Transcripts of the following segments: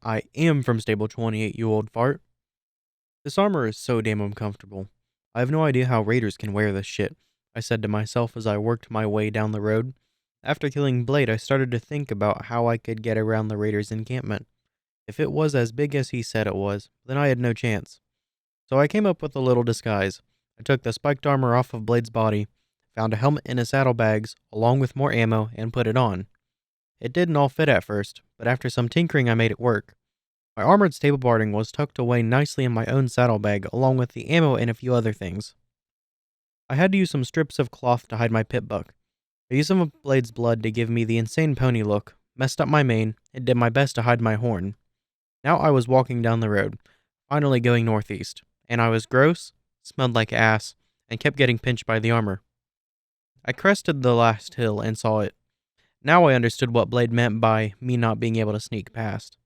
I am from Stable 28, you old fart. This armor is so damn uncomfortable. I have no idea how raiders can wear this shit, I said to myself as I worked my way down the road. After killing Blade, I started to think about how I could get around the raiders' encampment. If it was as big as he said it was, then I had no chance. So I came up with a little disguise. I took the spiked armor off of Blade's body, found a helmet in his saddlebags, along with more ammo, and put it on. It didn't all fit at first, but after some tinkering I made it work. My armored stable barding was tucked away nicely in my own saddlebag, along with the ammo and a few other things. I had to use some strips of cloth to hide my pit buck. I used some of Blade's blood to give me the insane pony look, messed up my mane, and did my best to hide my horn. Now I was walking down the road, finally going northeast, and I was gross, smelled like ass, and kept getting pinched by the armor. I crested the last hill and saw it. Now I understood what Blade meant by me not being able to sneak past.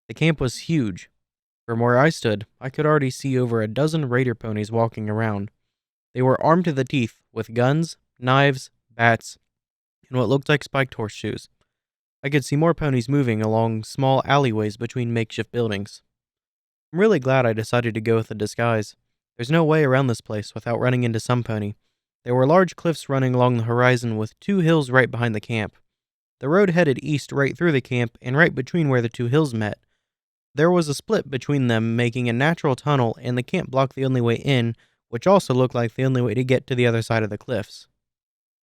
The camp was huge. From where I stood, I could already see over a dozen raider ponies walking around. They were armed to the teeth with guns, knives, bats, and what looked like spiked horseshoes. I could see more ponies moving along small alleyways between makeshift buildings. I'm really glad I decided to go with a disguise. There's no way around this place without running into some pony. There were large cliffs running along the horizon with two hills right behind the camp. The road headed east right through the camp and right between where the two hills met. There was a split between them, making a natural tunnel, and the camp blocked the only way in, which also looked like the only way to get to the other side of the cliffs.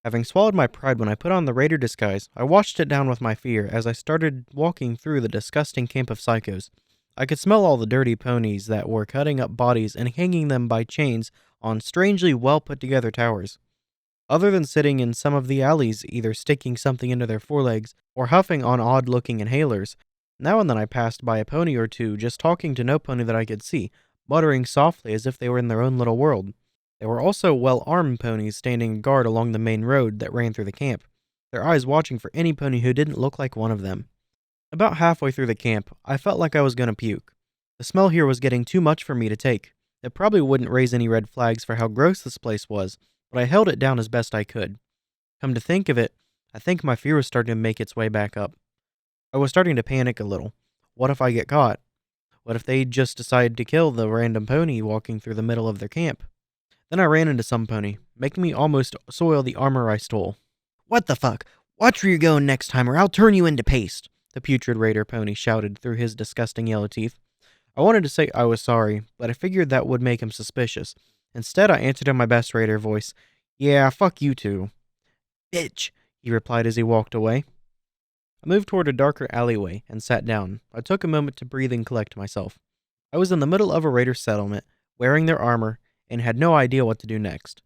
Having swallowed my pride when I put on the raider disguise, I washed it down with my fear as I started walking through the disgusting camp of psychos. I could smell all the dirty ponies that were cutting up bodies and hanging them by chains on strangely well put together towers. Other than sitting in some of the alleys, either sticking something into their forelegs or huffing on odd looking inhalers, now and then I passed by a pony or two just talking to no pony that I could see, muttering softly as if they were in their own little world. There were also well-armed ponies standing guard along the main road that ran through the camp, their eyes watching for any pony who didn't look like one of them. About halfway through the camp, I felt like I was going to puke. The smell here was getting too much for me to take. It probably wouldn't raise any red flags for how gross this place was, but I held it down as best I could. Come to think of it, I think my fear was starting to make its way back up. I was starting to panic a little. What if I get caught? What if they just decide to kill the random pony walking through the middle of their camp? Then I ran into some pony, making me almost soil the armor I stole. "What the fuck? Watch where you're going next time or I'll turn you into paste," the putrid raider pony shouted through his disgusting yellow teeth. I wanted to say I was sorry, but I figured that would make him suspicious. Instead, I answered in my best raider voice, "Yeah, fuck you too." "Bitch," he replied as he walked away. I moved toward a darker alleyway and sat down. I took a moment to breathe and collect myself. I was in the middle of a raider settlement, wearing their armor, and had no idea what to do next.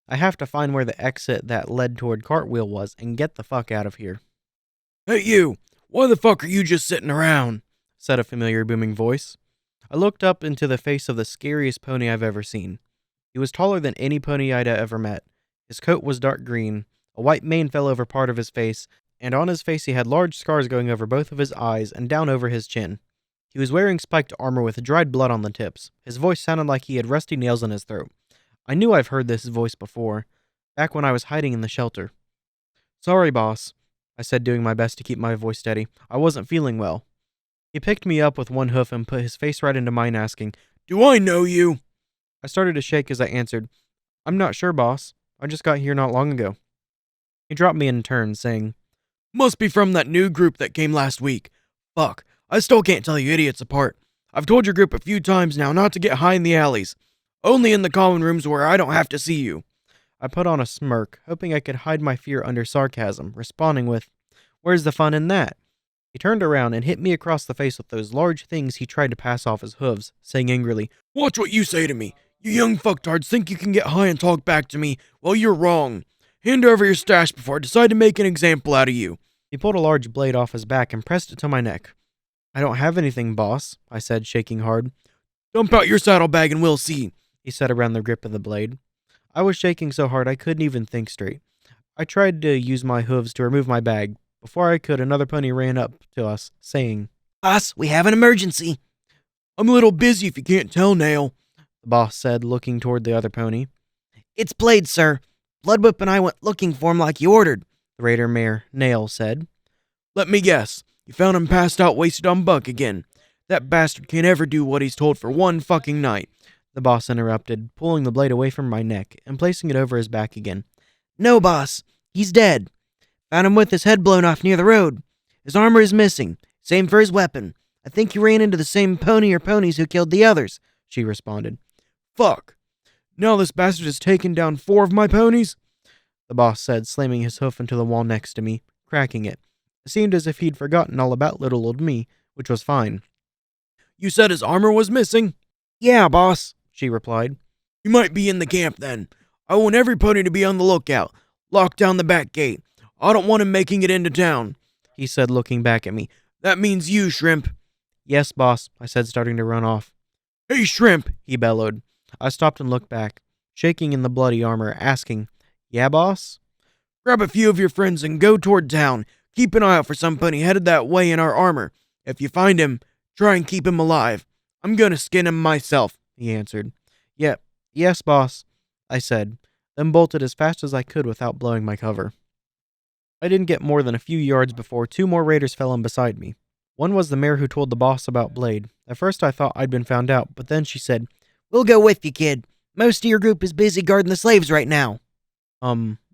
I have to find where the exit that led toward Cartwheel was and get the fuck out of here. "Hey you! Why the fuck are you just sitting around?" said a familiar booming voice. I looked up into the face of the scariest pony I've ever seen. He was taller than any pony I'd ever met. His coat was dark green, a white mane fell over part of his face, and on his face he had large scars going over both of his eyes and down over his chin. He was wearing spiked armor with dried blood on the tips. His voice sounded like he had rusty nails in his throat. I knew I've heard this voice before, back when I was hiding in the shelter. "Sorry, boss," I said, doing my best to keep my voice steady. "I wasn't feeling well." He picked me up with one hoof and put his face right into mine, asking, "Do I know you?" I started to shake as I answered, "I'm not sure, boss. I just got here not long ago." He dropped me in turn, saying, "Must be from that new group that came last week. Fuck, I still can't tell you idiots apart. I've told your group a few times now not to get high in the alleys. Only in the common rooms where I don't have to see you." I put on a smirk, hoping I could hide my fear under sarcasm, responding with, "Where's the fun in that?" He turned around and hit me across the face with those large things he tried to pass off as hooves, saying angrily, "Watch what you say to me. You young fucktards think you can get high and talk back to me. Well, you're wrong. Hand over your stash before I decide to make an example out of you." He pulled a large blade off his back and pressed it to my neck. "I don't have anything, boss," I said, shaking hard. "Dump out your saddlebag and we'll see," he said around the grip of the blade. I was shaking so hard I couldn't even think straight. I tried to use my hooves to remove my bag. Before I could, another pony ran up to us, saying, "Boss, we have an emergency." "I'm a little busy if you can't tell, Nail," the boss said, looking toward the other pony. "It's Blade, sir. Bloodwhip and I went looking for him like you ordered," the raider mare, Nail, said. "Let me guess. You found him passed out wasted on Buck again. That bastard can't ever do what he's told for one fucking night, the boss interrupted, pulling the blade away from my neck and placing it over his back again. No, boss. He's dead. Found him with his head blown off near the road. His armor is missing. Same for his weapon. I think he ran into the same pony or ponies who killed the others, she responded. Fuck. Now this bastard has taken down 4 of my ponies? The boss said, slamming his hoof into the wall next to me, cracking it. It seemed as if he'd forgotten all about little old me, which was fine. You said his armor was missing? Yeah, boss, she replied. You might be in the camp then. I want every pony to be on the lookout. Lock down the back gate. I don't want him making it into town, he said, looking back at me. That means you, Shrimp. Yes, boss, I said, starting to run off. Hey, Shrimp, he bellowed. I stopped and looked back, shaking in the bloody armor, asking, Yeah, boss? Grab a few of your friends and go toward town. Keep an eye out for some pony headed that way in our armor. If you find him, try and keep him alive. I'm gonna skin him myself, he answered. Yep, yes, boss, I said, then bolted as fast as I could without blowing my cover. I didn't get more than a few yards before 2 more raiders fell in beside me. One was the mare who told the boss about Blade. At first I thought I'd been found out, but then she said, We'll go with you, kid. Most of your group is busy guarding the slaves right now.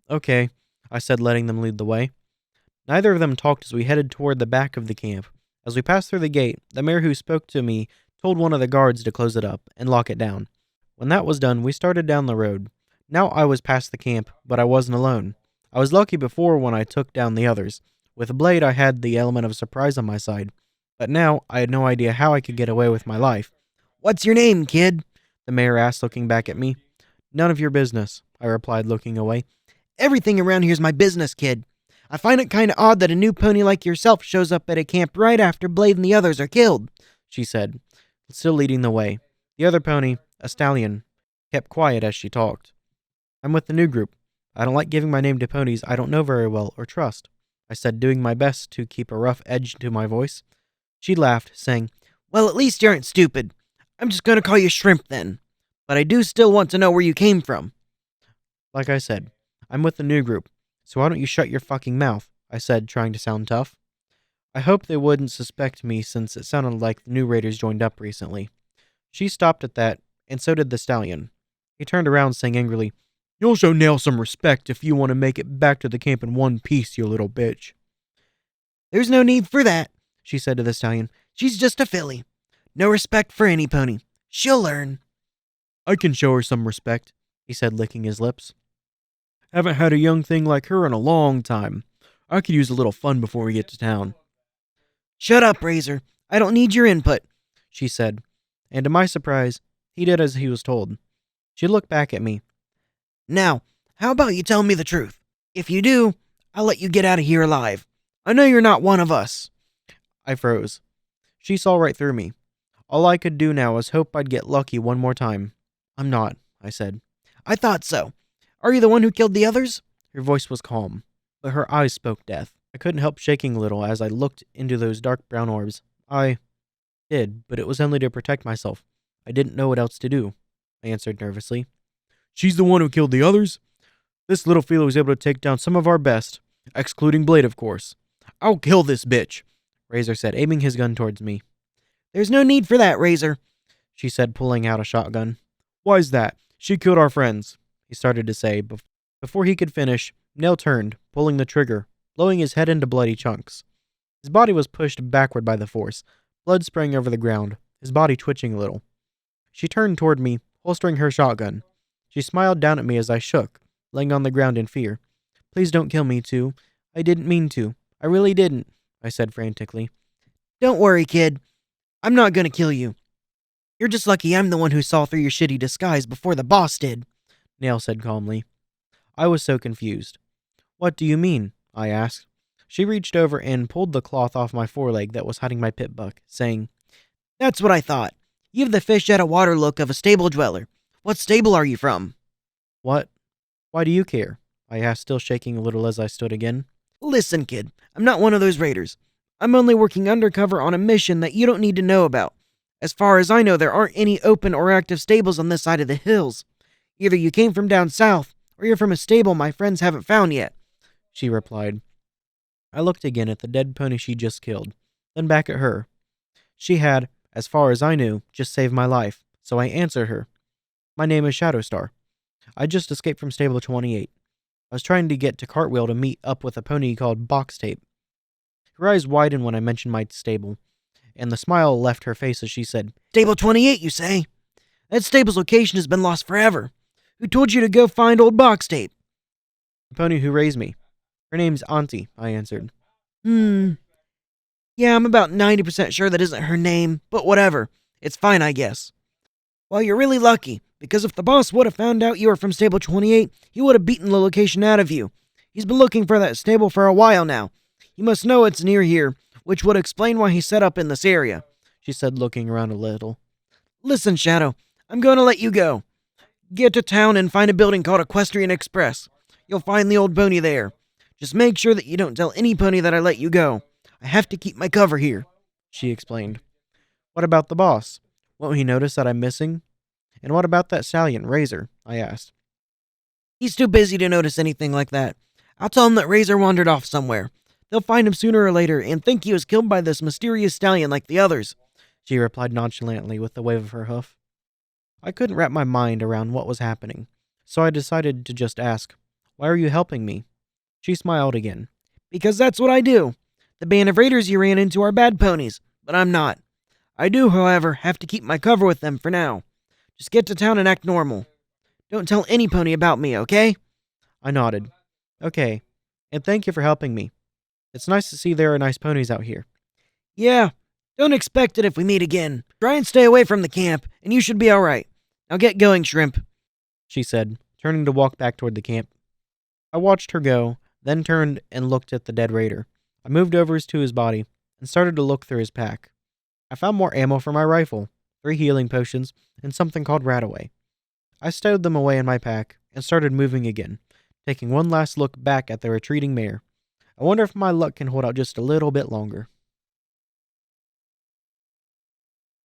Okay, I said, letting them lead the way. Neither of them talked as we headed toward the back of the camp. As we passed through the gate, the mare who spoke to me told one of the guards to close it up and lock it down. When that was done, we started down the road. Now I was past the camp, but I wasn't alone. I was lucky before when I took down the others. With Blade, I had the element of surprise on my side. But now, I had no idea how I could get away with my life. What's your name, kid? The mayor asked, looking back at me. None of your business, I replied, looking away. Everything around here's my business, kid. I find it kind of odd that a new pony like yourself shows up at a camp right after Blade and the others are killed, she said, still leading the way. The other pony, a stallion, kept quiet as she talked. I'm with the new group. I don't like giving my name to ponies I don't know very well or trust, I said, doing my best to keep a rough edge to my voice. She laughed, saying, Well, at least you aren't stupid. I'm just going to call you Shrimp then. But I do still want to know where you came from. Like I said, I'm with the new group, so why don't you shut your fucking mouth, I said, trying to sound tough. I hoped they wouldn't suspect me since it sounded like the new raiders joined up recently. She stopped at that, and so did the stallion. He turned around, saying angrily, You'll show Nail some respect if you want to make it back to the camp in one piece, you little bitch. There's no need for that, she said to the stallion. She's just a filly. No respect for any pony. She'll learn. I can show her some respect, he said, licking his lips. Haven't had a young thing like her in a long time. I could use a little fun before we get to town. Shut up, Razor. I don't need your input, she said. And to my surprise, he did as he was told. She looked back at me. Now, how about you tell me the truth? If you do, I'll let you get out of here alive. I know you're not one of us. I froze. She saw right through me. All I could do now was hope I'd get lucky one more time. I'm not, I said. I thought so. Are you the one who killed the others? Her voice was calm, but her eyes spoke death. I couldn't help shaking a little as I looked into those dark brown orbs. I did, but it was only to protect myself. I didn't know what else to do, I answered nervously. She's the one who killed the others? This little fella was able to take down some of our best, excluding Blade, of course. I'll kill this bitch, Razor said, aiming his gun towards me. There's no need for that, Razor, she said, pulling out a shotgun. Why's that? She killed our friends, he started to say. Before he could finish, Nail turned, pulling the trigger, blowing his head into bloody chunks. His body was pushed backward by the force, blood spraying over the ground, his body twitching a little. She turned toward me, holstering her shotgun. She smiled down at me as I shook, laying on the ground in fear. Please don't kill me, too. I didn't mean to. I really didn't, I said frantically. Don't worry, kid. I'm not going to kill you. You're just lucky I'm the one who saw through your shitty disguise before the boss did, Nail said calmly. I was so confused. What do you mean? I asked. She reached over and pulled the cloth off my foreleg that was hiding my pit buck, saying, That's what I thought. You have the fish out of water look of a stable dweller. What stable are you from? What? Why do you care? I asked, still shaking a little as I stood again. Listen, kid, I'm not one of those raiders. I'm only working undercover on a mission that you don't need to know about. As far as I know, there aren't any open or active stables on this side of the hills. Either you came from down south, or you're from a stable my friends haven't found yet, she replied. I looked again at the dead pony she just killed, then back at her. She had, as far as I knew, just saved my life, so I answered her. My name is Shadowstar. I just escaped from Stable 28. I was trying to get to Cartwheel to meet up with a pony called Box Tape. Her eyes widened when I mentioned my stable, and the smile left her face as she said, Stable 28, you say? That stable's location has been lost forever. Who told you to go find old Box Tape? The pony who raised me. Her name's Auntie, I answered. Yeah, I'm about 90% sure that isn't her name, but whatever. It's fine, I guess. Well, you're really lucky, because if the boss would have found out you were from Stable 28, he would have beaten the location out of you. He's been looking for that stable for a while now. You must know it's near here, which would explain why he's set up in this area, she said, looking around a little. Listen, Shadow, I'm going to let you go. Get to town and find a building called Equestrian Express. You'll find the old pony there. Just make sure that you don't tell any pony that I let you go. I have to keep my cover here, she explained. What about the boss? Won't he notice that I'm missing? And what about that stallion, Razor? I asked. He's too busy to notice anything like that. I'll tell him that Razor wandered off somewhere. They'll find him sooner or later and think he was killed by this mysterious stallion like the others, she replied nonchalantly with a wave of her hoof. I couldn't wrap my mind around what was happening, so I decided to just ask, Why are you helping me? She smiled again. Because that's what I do. The band of raiders you ran into are bad ponies, but I'm not. I do, however, have to keep my cover with them for now. Just get to town and act normal. Don't tell any pony about me, okay? I nodded. Okay, and thank you for helping me. It's nice to see there are nice ponies out here. Yeah, don't expect it if we meet again. Try and stay away from the camp, and you should be alright. Now get going, Shrimp, she said, turning to walk back toward the camp. I watched her go, then turned and looked at the dead raider. I moved over to his body and started to look through his pack. I found more ammo for my rifle, 3 healing potions, and something called Rataway. I stowed them away in my pack and started moving again, taking one last look back at the retreating mare. I wonder if my luck can hold out just a little bit longer.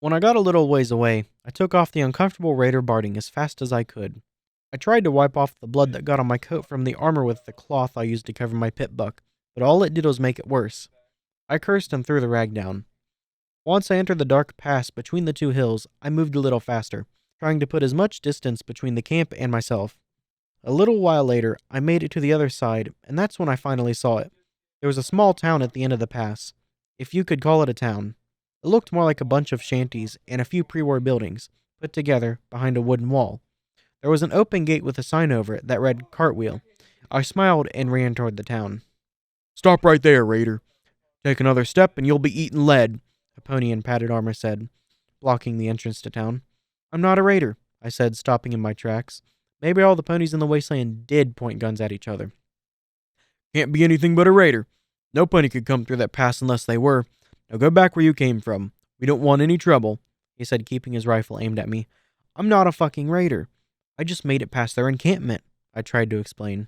When I got a little ways away, I took off the uncomfortable raider barding as fast as I could. I tried to wipe off the blood that got on my coat from the armor with the cloth I used to cover my pit buck, but all it did was make it worse. I cursed and threw the rag down. Once I entered the dark pass between the 2 hills, I moved a little faster, trying to put as much distance between the camp and myself. A little while later, I made it to the other side, and that's when I finally saw it. There was a small town at the end of the pass, if you could call it a town. It looked more like a bunch of shanties and a few pre-war buildings, put together behind a wooden wall. There was an open gate with a sign over it that read Cartwheel. I smiled and ran toward the town. Stop right there, raider. Take another step and you'll be eating lead, a pony in padded armor said, blocking the entrance to town. I'm not a raider, I said, stopping in my tracks. Maybe all the ponies in the wasteland did point guns at each other. Can't be anything but a raider. No pony could come through that pass unless they were. Now go back where you came from. We don't want any trouble, he said, keeping his rifle aimed at me. I'm not a fucking raider. I just made it past their encampment, I tried to explain.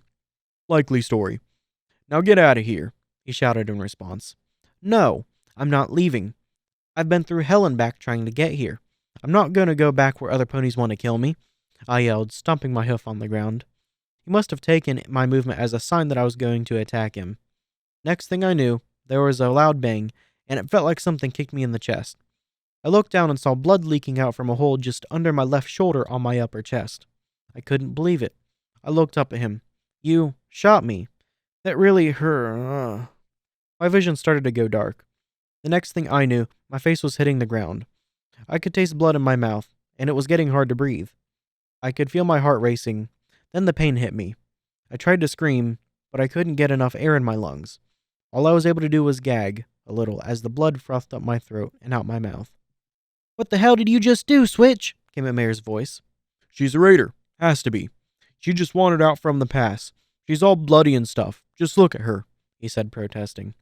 Likely story. Now get out of here, he shouted in response. No, I'm not leaving. I've been through hell and back trying to get here. I'm not going to go back where other ponies want to kill me, I yelled, stomping my hoof on the ground. He must have taken my movement as a sign that I was going to attack him. Next thing I knew, there was a loud bang, and it felt like something kicked me in the chest. I looked down and saw blood leaking out from a hole just under my left shoulder on my upper chest. I couldn't believe it. I looked up at him. You shot me. That really hurt. My vision started to go dark. The next thing I knew, my face was hitting the ground. I could taste blood in my mouth, and it was getting hard to breathe. I could feel my heart racing. Then the pain hit me. I tried to scream, but I couldn't get enough air in my lungs. All I was able to do was gag a little as the blood frothed up my throat and out my mouth. What the hell did you just do, Switch? Came a mare's voice. She's a raider. Has to be. She just wandered out from the pass. She's all bloody and stuff. Just look at her, he said, protesting.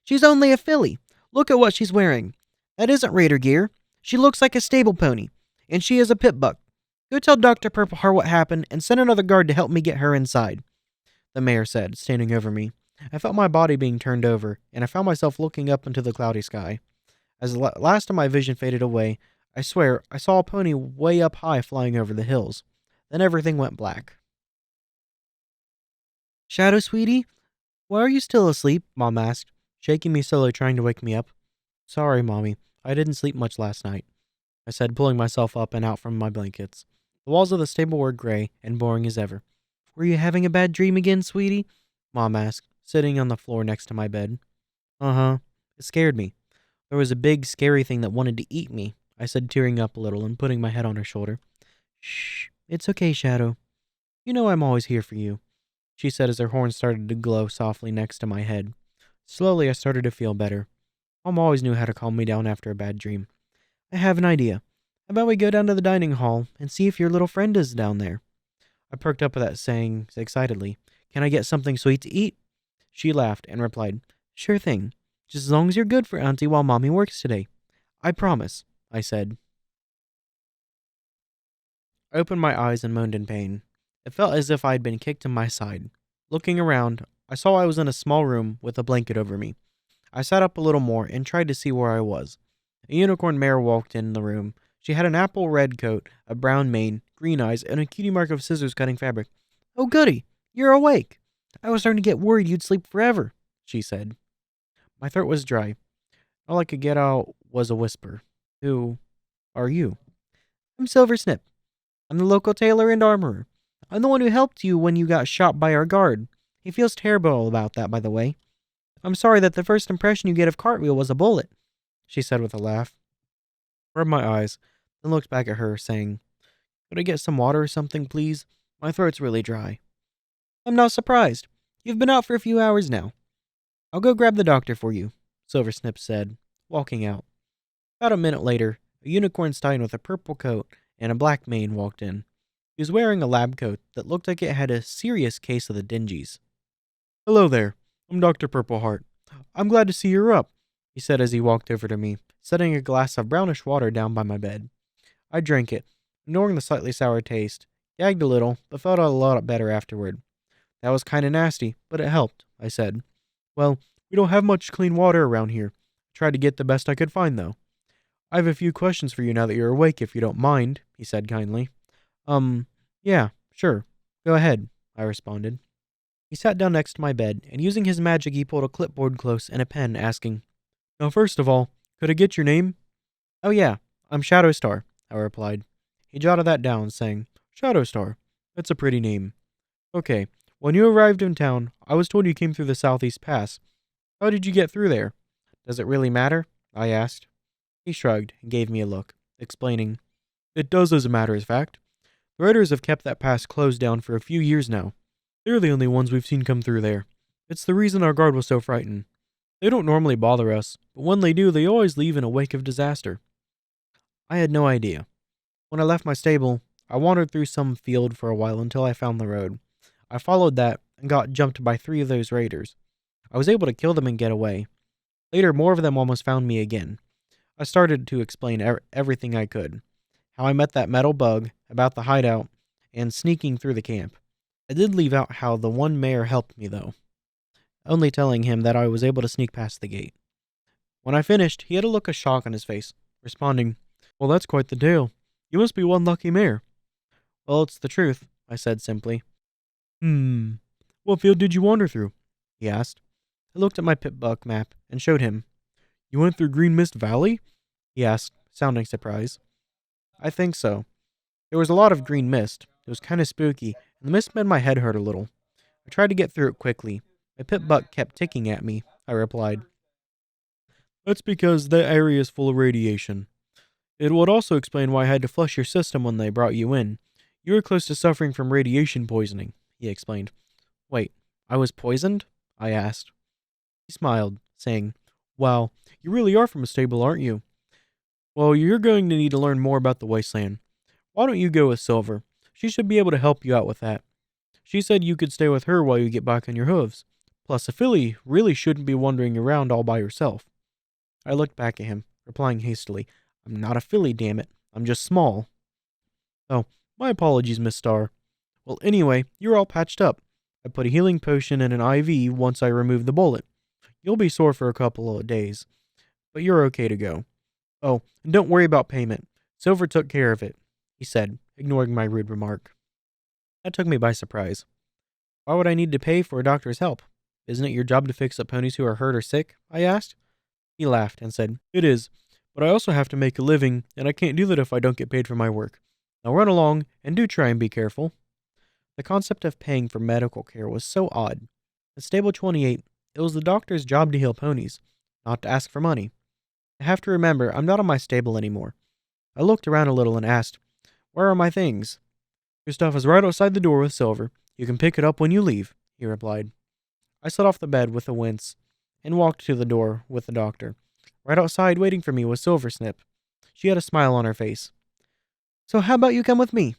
She's only a filly. Look at what she's wearing. That isn't raider gear. She looks like a stable pony, and she is a pit buck. Go tell Dr. Purple Heart what happened and send another guard to help me get her inside, the mayor said, standing over me. I felt my body being turned over, and I found myself looking up into the cloudy sky. As the last of my vision faded away, I swear I saw a pony way up high flying over the hills. Then everything went black. Shadow, sweetie? Why are you still asleep? Mom asked, shaking me slowly, trying to wake me up. Sorry, Mommy. I didn't sleep much last night. I said, pulling myself up and out from my blankets. The walls of the stable were gray and boring as ever. Were you having a bad dream again, sweetie? Mom asked, sitting on the floor next to my bed. Uh-huh. It scared me. There was a big, scary thing that wanted to eat me, I said, tearing up a little and putting my head on her shoulder. Shh, it's okay, Shadow. You know I'm always here for you, she said as her horn started to glow softly next to my head. Slowly, I started to feel better. Mom always knew how to calm me down after a bad dream. I have an idea. How about we go down to the dining hall and see if your little friend is down there? I perked up at that, saying excitedly, Can I get something sweet to eat? She laughed and replied, Sure thing. Just as long as you're good for Auntie while Mommy works today. I promise, I said. I opened my eyes and moaned in pain. It felt as if I had been kicked in my side. Looking around, I saw I was in a small room with a blanket over me. I sat up a little more and tried to see where I was. A unicorn mare walked in the room. She had an apple red coat, a brown mane, green eyes, and a cutie mark of scissors cutting fabric. Oh, goody, you're awake. I was starting to get worried you'd sleep forever, she said. My throat was dry. All I could get out was a whisper. Who are you? I'm Silver Snip. I'm the local tailor and armorer. I'm the one who helped you when you got shot by our guard. He feels terrible about that, by the way. I'm sorry that the first impression you get of Cartwheel was a bullet, she said with a laugh. I rubbed my eyes, then looked back at her, saying, Could I get some water or something, please? My throat's really dry. I'm not surprised. You've been out for a few hours now. I'll go grab the doctor for you, Silver Snip said, walking out. About a minute later, a unicorn stallion with a purple coat and a black mane walked in. He was wearing a lab coat that looked like it had a serious case of the dingies. Hello there. I'm Dr. Purpleheart. I'm glad to see you're up, he said as he walked over to me, setting a glass of brownish water down by my bed. I drank it, ignoring the slightly sour taste, gagged a little, but felt a lot better afterward. That was kinda nasty, but it helped, I said. Well, we don't have much clean water around here. I tried to get the best I could find, though. I have a few questions for you now that you're awake, if you don't mind, he said kindly. Yeah, sure. Go ahead, I responded. He sat down next to my bed, and using his magic he pulled a clipboard close and a pen, asking, Now first of all, could I get your name? Oh yeah, I'm Shadowstar, I replied. He jotted that down, saying, Shadowstar. That's a pretty name. Okay, when you arrived in town, I was told you came through the Southeast Pass. How did you get through there? Does it really matter? I asked. He shrugged and gave me a look, explaining, It does as a matter of fact. The raiders have kept that pass closed down for a few years now. They're the only ones we've seen come through there. It's the reason our guard was so frightened. They don't normally bother us, but when they do, they always leave in a wake of disaster. I had no idea. When I left my stable, I wandered through some field for a while until I found the road. I followed that and got jumped by 3 of those raiders. I was able to kill them and get away. Later, more of them almost found me again. I started to explain everything I could. How I met that metal bug, about the hideout, and sneaking through the camp. I did leave out how the one mayor helped me, though, only telling him that I was able to sneak past the gate. When I finished, he had a look of shock on his face, responding, Well, that's quite the tale. You must be one lucky mayor. Well, it's the truth, I said simply. What field did you wander through? He asked. I looked at my Pip-Buck map and showed him. You went through Green Mist Valley? He asked, sounding surprised. I think so. There was a lot of green mist. It was kind of spooky, and the mist made my head hurt a little. I tried to get through it quickly. My Pip-Buck kept ticking at me, I replied. That's because that area is full of radiation. It would also explain why I had to flush your system when they brought you in. You were close to suffering from radiation poisoning, he explained. Wait, I was poisoned? I asked. He smiled, saying, Wow, you really are from a stable, aren't you? Well, you're going to need to learn more about the wasteland. Why don't you go with Silver? She should be able to help you out with that. She said you could stay with her while you get back on your hooves. Plus, a filly really shouldn't be wandering around all by herself. I looked back at him, replying hastily, I'm not a filly, damn it. I'm just small. Oh, my apologies, Miss Star. Well, anyway, you're all patched up. I put a healing potion in an IV once I removed the bullet. You'll be sore for a couple of days, but you're okay to go. Oh, and don't worry about payment. Silver took care of it, he said, ignoring my rude remark. That took me by surprise. Why would I need to pay for a doctor's help? Isn't it your job to fix up ponies who are hurt or sick? I asked. He laughed and said, It is, But I also have to make a living, and I can't do that if I don't get paid for my work. Now run along, and do try and be careful." The concept of paying for medical care was so odd. At Stable 28, it was the doctor's job to heal ponies, not to ask for money. I have to remember, I'm not on my stable anymore. I looked around a little and asked, "Where are my things?" "Your stuff is right outside the door with Silver. You can pick it up when you leave," he replied. I slid off the bed with a wince and walked to the door with the doctor. Right outside, waiting for me, was Silversnip. She had a smile on her face. "So how about you come with me?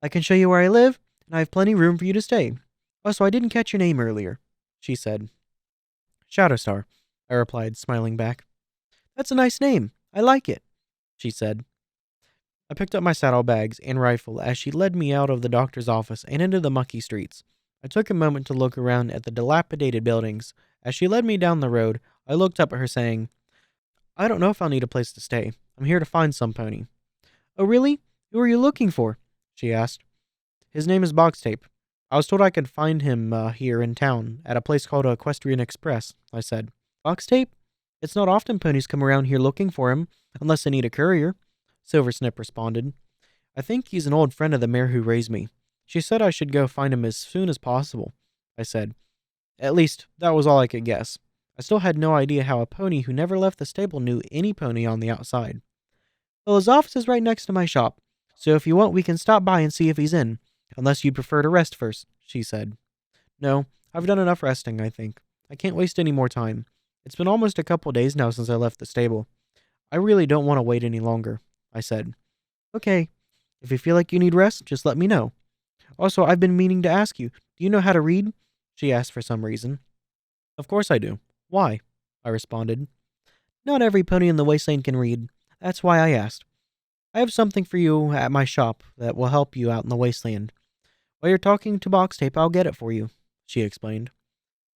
I can show you where I live, and I have plenty room for you to stay. Also, I didn't catch your name earlier," she said. "Shadowstar," I replied, smiling back. "That's a nice name. I like it," she said. I picked up my saddlebags and rifle as she led me out of the doctor's office and into the mucky streets. I took a moment to look around at the dilapidated buildings. As she led me down the road, I looked up at her saying, "I don't know if I'll need a place to stay. I'm here to find some pony." "Oh, really? Who are you looking for?" she asked. "His name is Bogstape. I was told I could find him here in town at a place called Equestrian Express," I said. "Bogstape? It's not often ponies come around here looking for him, unless they need a courier," Silversnip responded. "I think he's an old friend of the mare who raised me. She said I should go find him as soon as possible," I said. At least, that was all I could guess. I still had no idea how a pony who never left the stable knew any pony on the outside. "Well, his office is right next to my shop, so if you want, we can stop by and see if he's in, unless you'd prefer to rest first," she said. "No, I've done enough resting, I think. I can't waste any more time. It's been almost a couple days now since I left the stable. I really don't want to wait any longer," I said. "Okay. If you feel like you need rest, just let me know. Also, I've been meaning to ask you, do you know how to read?" she asked for some reason. "Of course I do. Why?" I responded. "Not every pony in the wasteland can read. That's why I asked. I have something for you at my shop that will help you out in the wasteland. While you're talking to Boxtape, I'll get it for you," she explained.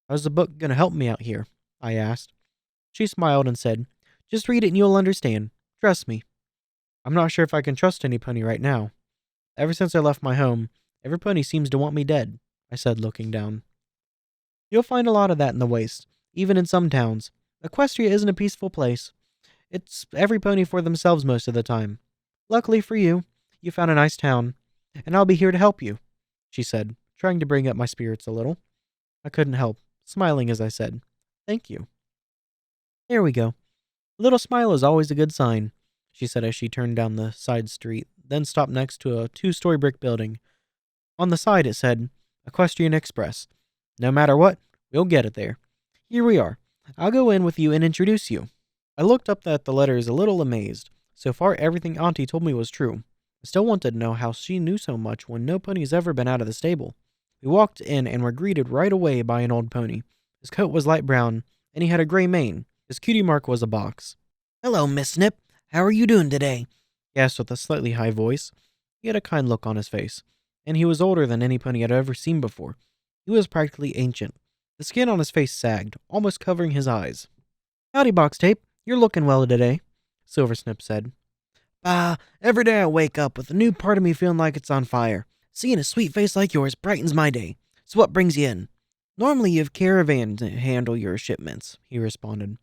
"How's the book going to help me out here?" I asked. She smiled and said, "Just read it and you'll understand. Trust me." "I'm not sure if I can trust any pony right now. Ever since I left my home, every pony seems to want me dead," I said, looking down. "You'll find a lot of that in the waste, even in some towns. Equestria isn't a peaceful place. It's every pony for themselves most of the time. Luckily for you, you found a nice town, and I'll be here to help you," she said, trying to bring up my spirits a little. I couldn't help smiling as I said, "Thank you." "There we go. A little smile is always a good sign," she said as she turned down the side street, then stopped next to a two-story brick building. On the side it said, "Equestrian Express. No matter what, we'll get it there. Here we are. I'll go in with you and introduce you." I looked up at the letters a little amazed. So far, everything Auntie told me was true. I still wanted to know how she knew so much when no pony's ever been out of the stable. We walked in and were greeted right away by an old pony. His coat was light brown, and he had a gray mane. His cutie mark was a box. "Hello, Miss Snip. How are you doing today?" he asked with a slightly high voice. He had a kind look on his face, and he was older than any pony I'd ever seen before. He was practically ancient. The skin on his face sagged, almost covering his eyes. "Howdy, Boxtape. You're looking well today," Silversnip said. "Bah, every day I wake up with a new part of me feeling like it's on fire. Seeing a sweet face like yours brightens my day. So what brings you in?" "Normally you have caravan to handle your shipments," he responded.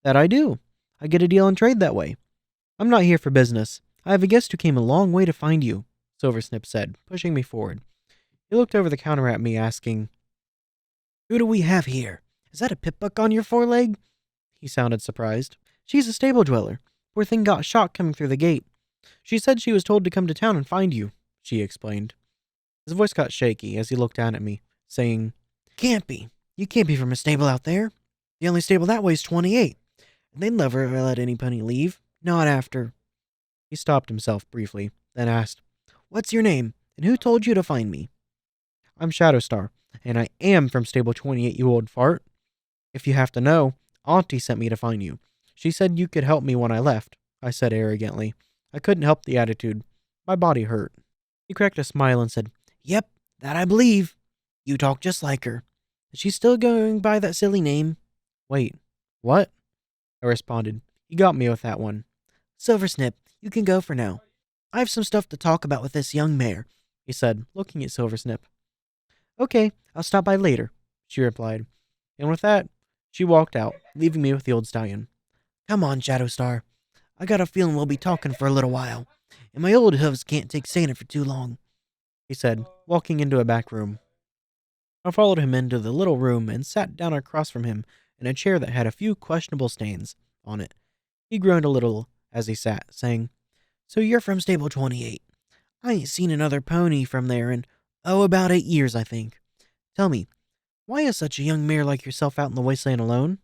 "That I do. I get a deal in trade that way. I'm not here for business. I have a guest who came a long way to find you," Silversnip said, pushing me forward. He looked over the counter at me, asking, "Who do we have here? Is that a pipbuck on your foreleg?" He sounded surprised. "She's a stable dweller. Poor thing got shot coming through the gate. She said she was told to come to town and find you," she explained. His voice got shaky as he looked down at me, saying, "Can't be. You can't be from a stable out there. The only stable that way is 28. And they'd never let any pony leave. Not after." He stopped himself briefly, then asked, "What's your name, and who told you to find me?" "I'm Shadowstar, and I am from stable 28, you old fart. If you have to know, Auntie sent me to find you. She said you could help me when I left," I said arrogantly. I couldn't help the attitude. My body hurt. He cracked a smile and said, "Yep, that I believe. You talk just like her. Is she still going by that silly name?" "Wait, what?" I responded. "You got me with that one." "Silversnip, you can go for now. I have some stuff to talk about with this young mare," he said, looking at Silversnip. "Okay, I'll stop by later," she replied. And with that, she walked out, leaving me with the old stallion. "Come on, Shadowstar. I got a feeling we'll be talking for a little while, and my old hooves can't take saying it for too long," he said, walking into a back room. I followed him into the little room and sat down across from him in a chair that had a few questionable stains on it. He groaned a little as he sat, saying, "So you're from Stable 28. I ain't seen another pony from there in, about 8 years, I think. Tell me, why is such a young mare like yourself out in the wasteland alone?"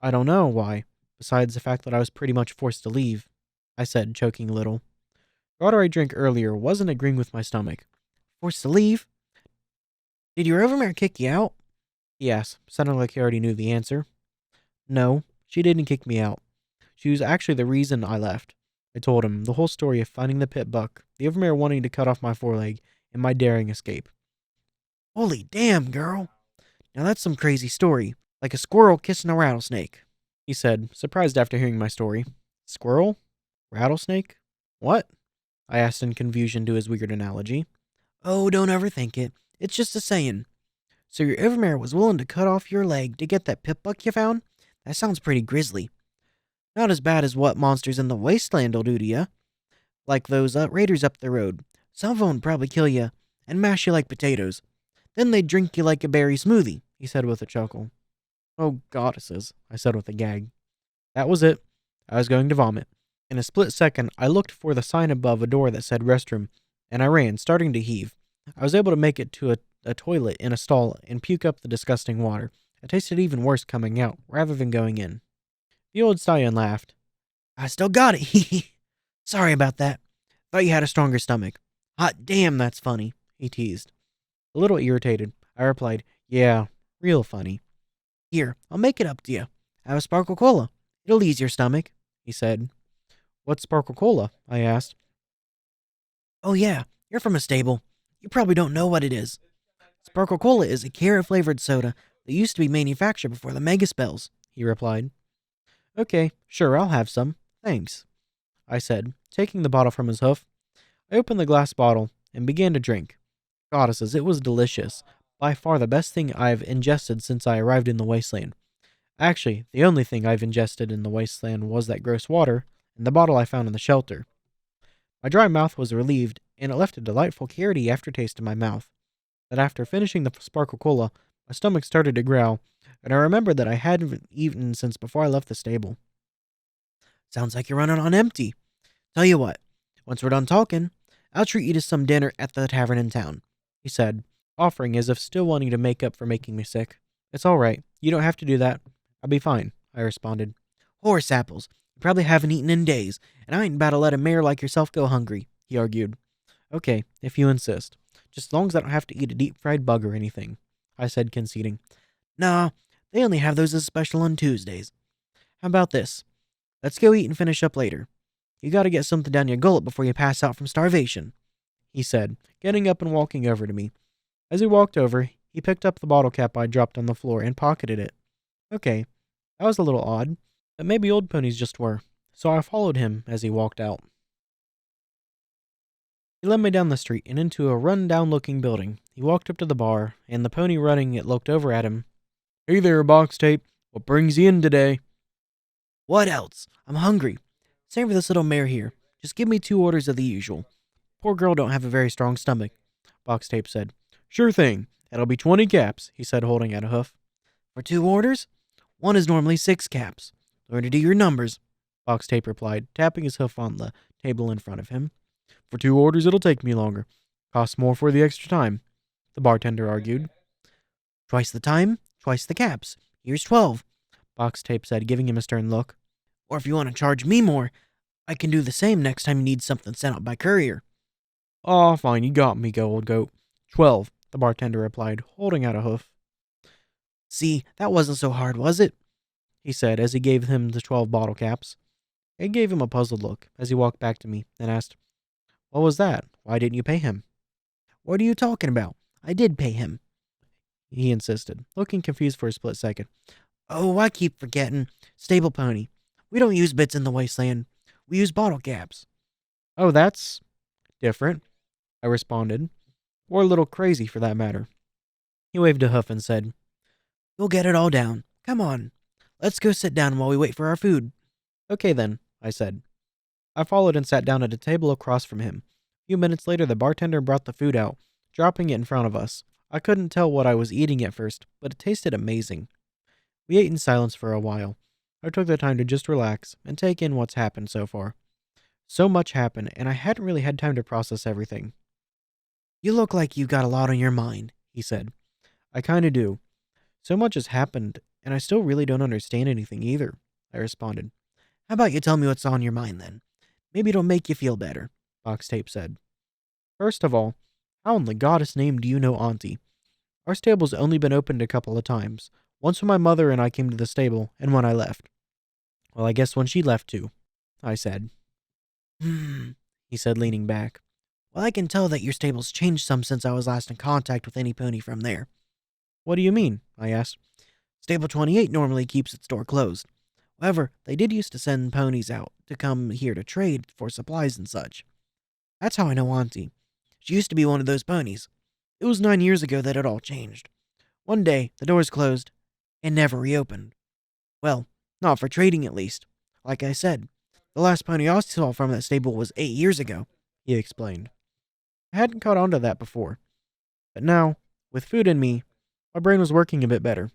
"I don't know why, besides the fact that I was pretty much forced to leave," I said, choking a little. The water I drank earlier wasn't agreeing with my stomach. "Forced to leave? Did your overmare kick you out?" He asked, sounding like he already knew the answer. "No, she didn't kick me out. She was actually the reason I left." I told him the whole story of finding the pit buck, the overmare wanting to cut off my foreleg, and my daring escape. "Holy damn, girl. Now that's some crazy story, like a squirrel kissing a rattlesnake," he said, surprised after hearing my story. Squirrel? Rattlesnake? What? I asked in confusion to his weird analogy. "Oh, don't overthink it. It's just a saying. So your overmare was willing to cut off your leg to get that pit buck you found? That sounds pretty grisly. Not as bad as what monsters in the wasteland'll do to you. Like those raiders up the road. Some of 'em'd probably kill you and mash you like potatoes. Then they'd drink you like a berry smoothie," He said with a chuckle. Oh, goddesses, I said with a gag. That was it. I was going to vomit. In a split second, I looked for the sign above a door that said restroom, and I ran, starting to heave. I was able to make it to a toilet in a stall and puke up the disgusting water. It tasted even worse coming out, rather than going in. The old stallion laughed. "I still got it. Sorry about that. Thought you had a stronger stomach. Hot damn, that's funny," he teased. A little irritated, I replied, Yeah, real funny. "Here, I'll make it up to you. Have a sparkle cola. It'll ease your stomach," he said. What's Sparkle Cola? I asked. "Oh yeah, you're from a stable. You probably don't know what it is. Sparkle Cola is a carrot-flavored soda that used to be manufactured before the mega spells," he replied. Okay, sure, I'll have some. Thanks, I said, taking the bottle from his hoof. I opened the glass bottle and began to drink. Goddesses, it was delicious. By far the best thing I've ingested since I arrived in the wasteland. Actually, the only thing I've ingested in the wasteland was that gross water and the bottle I found in the shelter. My dry mouth was relieved, and it left a delightful carroty aftertaste in my mouth. Then after finishing the Sparkle Cola, my stomach started to growl, and I remembered that I hadn't eaten since before I left the stable. "Sounds like you're running on empty. Tell you what, once we're done talking, I'll treat you to some dinner at the tavern in town," He said, offering as if still wanting to make up for making me sick. It's all right. You don't have to do that. I'll be fine, I responded. "Horse apples. You probably haven't eaten in days, and I ain't about to let a mare like yourself go hungry," he argued. Okay, if you insist. Just as long as I don't have to eat a deep-fried bug or anything, I said, conceding. "Nah, they only have those as special on Tuesdays. How about this? Let's go eat and finish up later. You gotta get something down your gullet before you pass out from starvation," he said, getting up and walking over to me. As he walked over, he picked up the bottle cap I dropped on the floor and pocketed it. Okay, that was a little odd, but maybe old ponies just were, so I followed him as he walked out. He led me down the street and into a run-down-looking building. He walked up to the bar, and the pony running it looked over at him. Hey there, Box Tape. What brings you in today? "What else? I'm hungry. Same for this little mare here. Just give me 2 orders of the usual. Poor girl don't have a very strong stomach," Box Tape said. Sure thing. That'll be 20 caps, he said, holding out a hoof. "For 2 orders? One is normally 6 caps. Learn to do your numbers," Box Tape replied, tapping his hoof on the table in front of him. For 2 orders, it'll take me longer. Costs more for the extra time, the bartender argued. "Twice the time, twice the caps. Here's 12, Box Tape said, giving him a stern look. "Or if you want to charge me more, I can do the same next time you need something sent out by courier." Aw, fine, you got me, old goat. 12, the bartender replied, holding out a hoof. "See, that wasn't so hard, was it?" he said as he gave him the 12 bottle caps. I gave him a puzzled look as he walked back to me and asked, What was that? Why didn't you pay him? "What are you talking about? I did pay him," he insisted, looking confused for a split second. "Oh, I keep forgetting. Stable pony. We don't use bits in the wasteland. We use bottle caps." Oh, that's different, I responded, or a little crazy for that matter. He waved a hoof and said, "We'll get it all down. Come on. Let's go sit down while we wait for our food." Okay then, I said. I followed and sat down at a table across from him. A few minutes later, the bartender brought the food out, dropping it in front of us. I couldn't tell what I was eating at first, but it tasted amazing. We ate in silence for a while. I took the time to just relax and take in what's happened so far. So much happened, and I hadn't really had time to process everything. You look like you got a lot on your mind, he said. I kinda do. So much has happened, and I still really don't understand anything either, I responded. How about you tell me what's on your mind then? Maybe it'll make you feel better, Box Tape said. First of all, how in the goddess name do you know Auntie? Our stable's only been opened a couple of times. Once when my mother and I came to the stable, and when I left. Well, I guess when she left too, I said. He said, leaning back. Well, I can tell that your stable's changed some since I was last in contact with any pony from there. What do you mean? I asked. Stable 28 normally keeps its door closed. However, they did used to send ponies out to come here to trade for supplies and such. That's how I know Auntie. She used to be one of those ponies. It was 9 years ago that it all changed. One day, the doors closed and never reopened. Well, not for trading at least. Like I said, the last pony I saw from that stable was 8 years ago, he explained. I hadn't caught on to that before. But now, with food in me, my brain was working a bit better.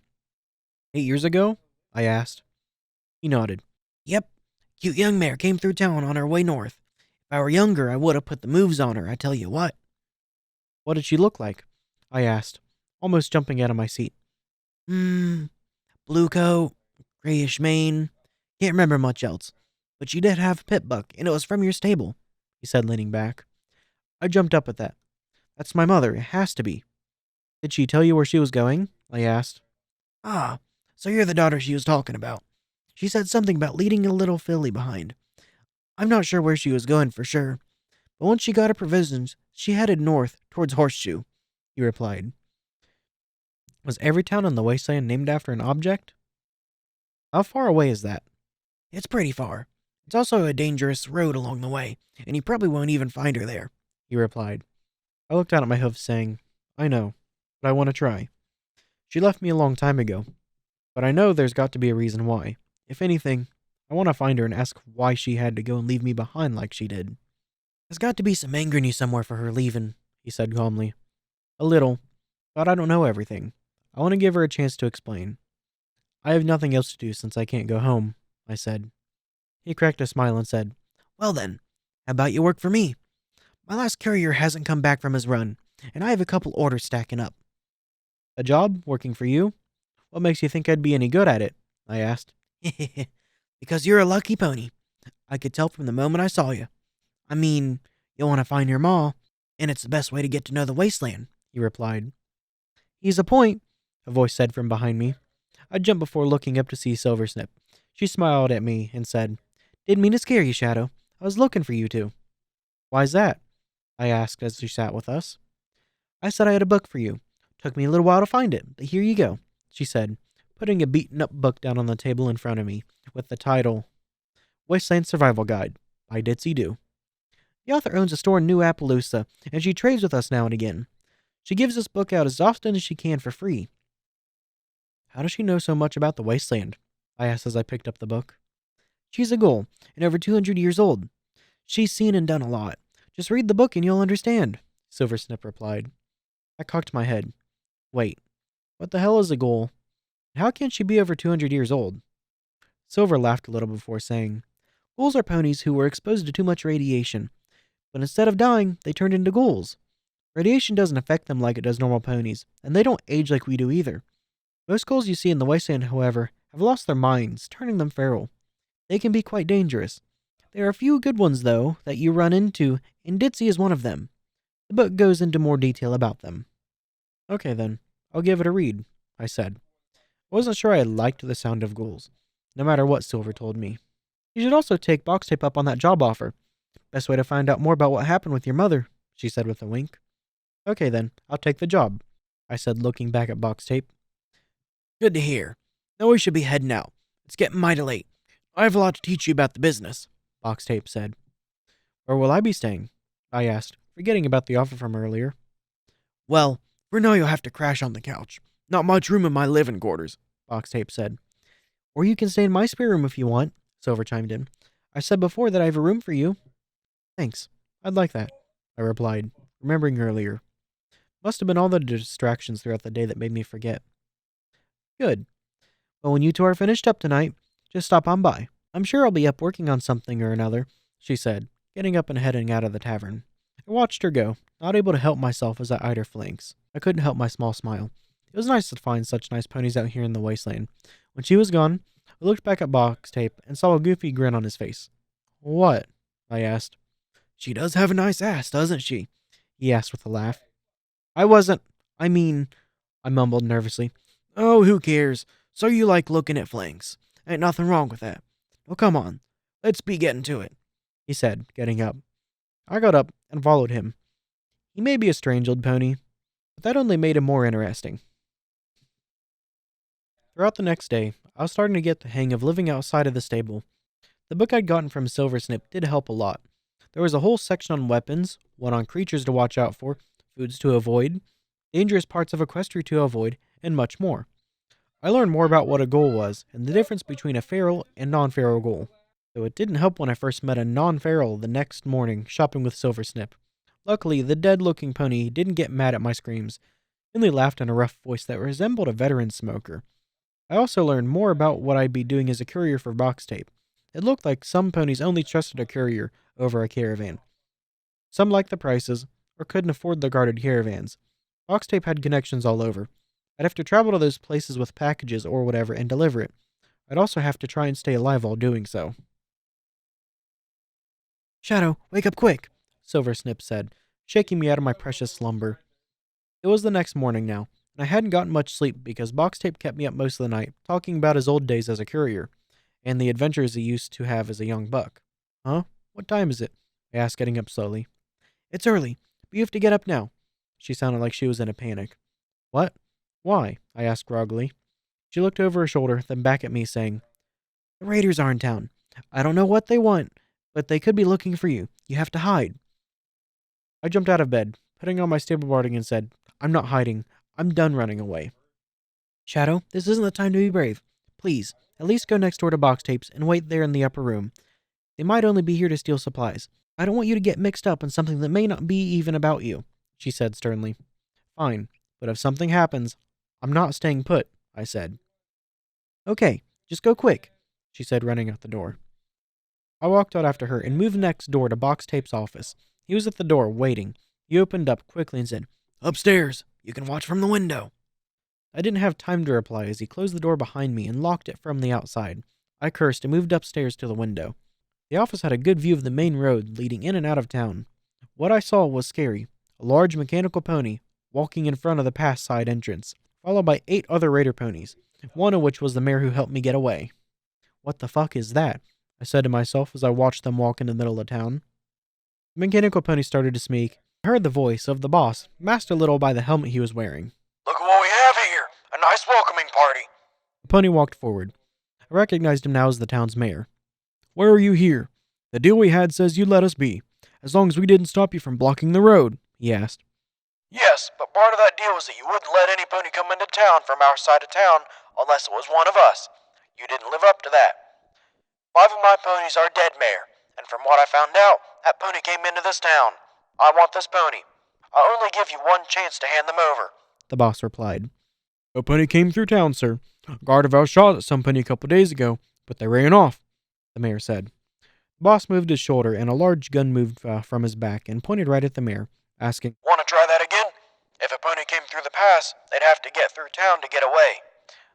8 years ago? I asked. He nodded. Yep. Cute young mare came through town on her way north. If I were younger, I would have put the moves on her, I tell you what. What did she look like? I asked, almost jumping out of my seat. Blue coat, grayish mane. Can't remember much else. But she did have a pit buck, and it was from your stable, he said, leaning back. I jumped up at that. That's my mother. It has to be. Did she tell you where she was going? I asked. Ah, so you're the daughter she was talking about. She said something about leading a little filly behind. I'm not sure where she was going for sure, but once she got her provisions, she headed north towards Horseshoe, he replied. Was every town in the wasteland named after an object? How far away is that? It's pretty far. It's also a dangerous road along the way, and you probably won't even find her there, he replied. I looked down at my hoofs, saying, I know, but I want to try. She left me a long time ago, but I know there's got to be a reason why. If anything, I want to find her and ask why she had to go and leave me behind like she did. There's got to be some anger in you somewhere for her leaving, he said calmly. A little, but I don't know everything. I want to give her a chance to explain. I have nothing else to do since I can't go home, I said. He cracked a smile and said, Well then, how about you work for me? My last courier hasn't come back from his run, and I have a couple orders stacking up. A job working for you? What makes you think I'd be any good at it? I asked. Because you're a lucky pony. I could tell from the moment I saw you. I mean, you'll want to find your ma, and it's the best way to get to know the wasteland, he replied. He's a point, a voice said from behind me. I jumped before looking up to see Silversnip. She smiled at me and said, Didn't mean to scare you, Shadow. I was looking for you two. Why's that? I asked as she sat with us. I said I had a book for you. Took me a little while to find it, but here you go, she said, putting a beaten-up book down on the table in front of me, with the title, Wasteland Survival Guide, by Ditsy Doo. The author owns a store in New Appaloosa, and she trades with us now and again. She gives this book out as often as she can for free. How does she know so much about the wasteland? I asked as I picked up the book. She's a ghoul, and over 200 years old. She's seen and done a lot. Just read the book and you'll understand, Silversnip replied. I cocked my head. Wait, what the hell is a ghoul? How can she be over 200 years old? Silver laughed a little before saying, Ghouls are ponies who were exposed to too much radiation, but instead of dying, they turned into ghouls. Radiation doesn't affect them like it does normal ponies, and they don't age like we do either. Most ghouls you see in the wasteland, however, have lost their minds, turning them feral. They can be quite dangerous. There are a few good ones, though, that you run into, and Ditsy is one of them. The book goes into more detail about them. Okay then, I'll give it a read, I said. I wasn't sure I liked the sound of ghouls, no matter what Silver told me. You should also take Box Tape up on that job offer. Best way to find out more about what happened with your mother, she said with a wink. Okay then, I'll take the job, I said, looking back at Box Tape. Good to hear. Now we should be heading out. It's getting mighty late. I have a lot to teach you about the business, Box Tape said. Where will I be staying? I asked, forgetting about the offer from earlier. Well, for now you'll have to crash on the couch. Not much room in my living quarters, Box Tape said. Or you can stay in my spare room if you want, Silver chimed in. I said before that I have a room for you. Thanks. I'd like that, I replied, remembering earlier. Must have been all the distractions throughout the day that made me forget. Good. Well, when you two are finished up tonight, just stop on by. I'm sure I'll be up working on something or another, she said, getting up and heading out of the tavern. I watched her go, not able to help myself as I eyed her flanks. I couldn't help my small smile. It was nice to find such nice ponies out here in the wasteland. When she was gone, I looked back at Box Tape and saw a goofy grin on his face. What? I asked. She does have a nice ass, doesn't she? He asked with a laugh. I wasn't. I mumbled nervously. Oh, who cares? So you like looking at flanks. Ain't nothing wrong with that. Well, come on. Let's be getting to it, he said, getting up. I got up and followed him. He may be a strange old pony, but that only made him more interesting. Throughout the next day, I was starting to get the hang of living outside of the stable. The book I'd gotten from Silversnip did help a lot. There was a whole section on weapons, one on creatures to watch out for, foods to avoid, dangerous parts of Equestria to avoid, and much more. I learned more about what a ghoul was, and the difference between a feral and non-feral ghoul. Though it didn't help when I first met a non-feral the next morning shopping with Silversnip. Luckily, the dead-looking pony didn't get mad at my screams, only laughed in a rough voice that resembled a veteran smoker. I also learned more about what I'd be doing as a courier for Box Tape. It looked like some ponies only trusted a courier over a caravan. Some liked the prices, or couldn't afford the guarded caravans. Box Tape had connections all over. I'd have to travel to those places with packages or whatever and deliver it. I'd also have to try and stay alive while doing so. Shadow, wake up quick, Silversnip said, shaking me out of my precious slumber. It was the next morning now, and I hadn't gotten much sleep because Box Tape kept me up most of the night, talking about his old days as a courier, and the adventures he used to have as a young buck. Huh? What time is it? I asked, getting up slowly. It's early, but you have to get up now. She sounded like she was in a panic. What? Why? I asked groggily. She looked over her shoulder, then back at me, saying, The raiders are in town. I don't know what they want, but they could be looking for you. You have to hide. I jumped out of bed, putting on my stable barding, and said, I'm not hiding. I'm done running away. Shadow, this isn't the time to be brave. Please, at least go next door to Box Tapes and wait there in the upper room. They might only be here to steal supplies. I don't want you to get mixed up in something that may not be even about you, she said sternly. Fine, but if something happens, I'm not staying put, I said. Okay, just go quick, she said, running out the door. I walked out after her and moved next door to Box Tape's office. He was at the door, waiting. He opened up quickly and said, Upstairs. You can watch from the window. I didn't have time to reply as he closed the door behind me and locked it from the outside. I cursed and moved upstairs to the window. The office had a good view of the main road leading in and out of town. What I saw was scary. A large mechanical pony walking in front of the past side entrance, followed by 8 other raider ponies, one of which was the mare who helped me get away. What the fuck is that? I said to myself as I watched them walk in the middle of town. The mechanical pony started to speak. I heard the voice of the boss, masked a little by the helmet he was wearing. Look at what we have here! A nice welcoming party! The pony walked forward. I recognized him now as the town's mayor. Why are you here? The deal we had says you'd let us be, as long as we didn't stop you from blocking the road, he asked. Yes, but part of that deal was that you wouldn't let any pony come into town from our side of town unless it was one of us. You didn't live up to that. 5 of my ponies are dead, Mayor, and from what I found out, that pony came into this town. I want this pony. I'll only give you one chance to hand them over, the boss replied. A pony came through town, sir. A guard of ours shot at some pony a couple days ago, but they ran off, the mayor said. The boss moved his shoulder and a large gun moved from his back and pointed right at the mayor, asking, Want to try that again? If a pony came through the pass, they'd have to get through town to get away.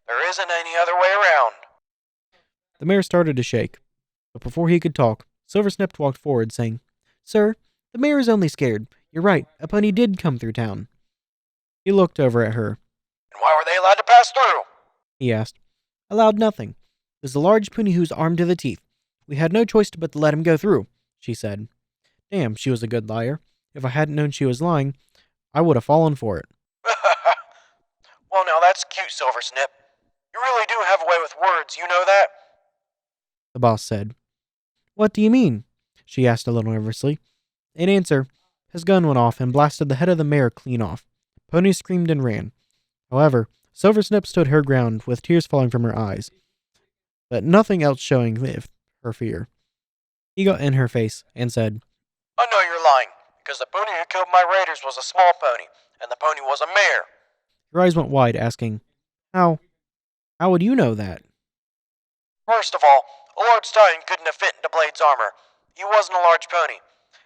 There isn't any other way around. The mayor started to shake, but before he could talk, Silversnip walked forward, saying, Sir, the mayor is only scared. You're right, a pony did come through town. He looked over at her. And why were they allowed to pass through? He asked. Allowed nothing. There's a large pony who's armed to the teeth. We had no choice but to let him go through, she said. Damn, she was a good liar. If I hadn't known she was lying, I would have fallen for it. Well, now that's cute, Silversnip. You really do have a way with words, you know that? The boss said. What do you mean? She asked a little nervously. In answer, his gun went off and blasted the head of the mare clean off. Pony screamed and ran. However, Silversnip stood her ground with tears falling from her eyes, but nothing else showing her fear. He got in her face and said, I know you're lying, because the pony who killed my raiders was a small pony, and the pony was a mare. Her eyes went wide, asking, How would you know that? First of all, a large stallion couldn't have fit into Blade's armor. He wasn't a large pony.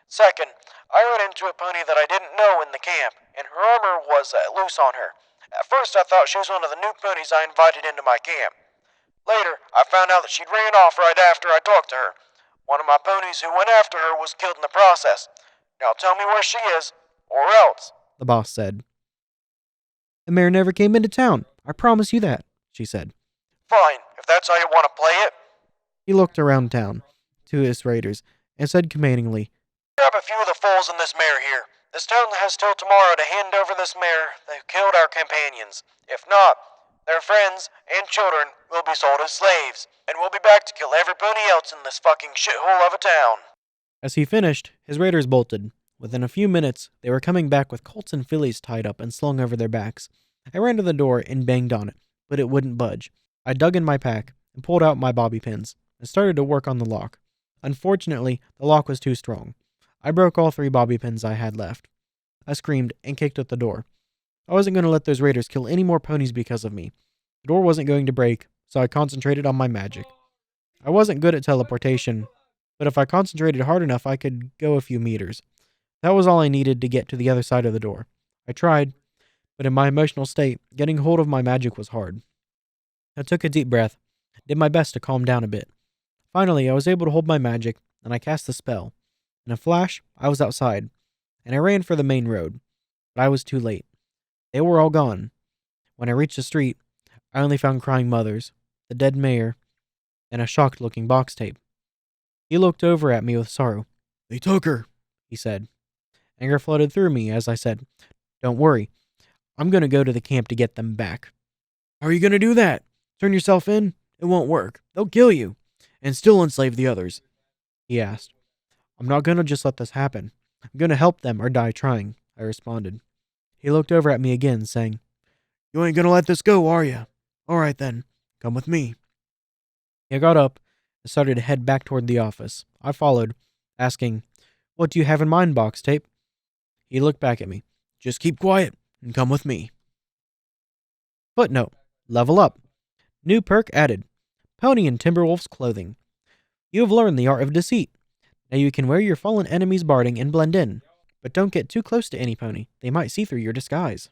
Second, I ran into a pony that I didn't know in the camp, and her armor was loose on her. At first I thought she was one of the new ponies I invited into my camp. Later, I found out that she'd ran off right after I talked to her. One of my ponies who went after her was killed in the process. Now tell me where she is, or else. The boss said. The mare never came into town. I promise you that, she said. Fine, if that's how you want to play it. He looked around town to his raiders and said commandingly, Grab a few of the foals in this mare here. This town has till tomorrow to hand over this mare that killed our companions. If not, their friends and children will be sold as slaves, and we'll be back to kill every pony else in this fucking shithole of a town. As he finished, his raiders bolted. Within a few minutes, they were coming back with colts and fillies tied up and slung over their backs. I ran to the door and banged on it, but it wouldn't budge. I dug in my pack and pulled out my bobby pins and started to work on the lock. Unfortunately, the lock was too strong. I broke all 3 bobby pins I had left. I screamed and kicked at the door. I wasn't going to let those raiders kill any more ponies because of me. The door wasn't going to break, so I concentrated on my magic. I wasn't good at teleportation, but if I concentrated hard enough, I could go a few meters. That was all I needed to get to the other side of the door. I tried, but in my emotional state, getting hold of my magic was hard. I took a deep breath, did my best to calm down a bit. Finally, I was able to hold my magic, and I cast the spell. In a flash, I was outside, and I ran for the main road, but I was too late. They were all gone. When I reached the street, I only found crying mothers, the dead mayor, and a shocked-looking box tape. He looked over at me with sorrow. They took her, he said. Anger flooded through me as I said, Don't worry. I'm going to go to the camp to get them back. How are you going to do that? Turn yourself in? It won't work. They'll kill you. And still enslave the others, he asked. I'm not going to just let this happen. I'm going to help them or die trying, I responded. He looked over at me again, saying, You ain't going to let this go, are you? All right then, come with me. I got up and started to head back toward the office. I followed, asking, What do you have in mind, box tape? He looked back at me. Just keep quiet and come with me. Footnote. Level up. New perk added. Pony in Timberwolf's clothing. You have learned the art of deceit. Now you can wear your fallen enemy's barding and blend in. But don't get too close to any pony. They might see through your disguise.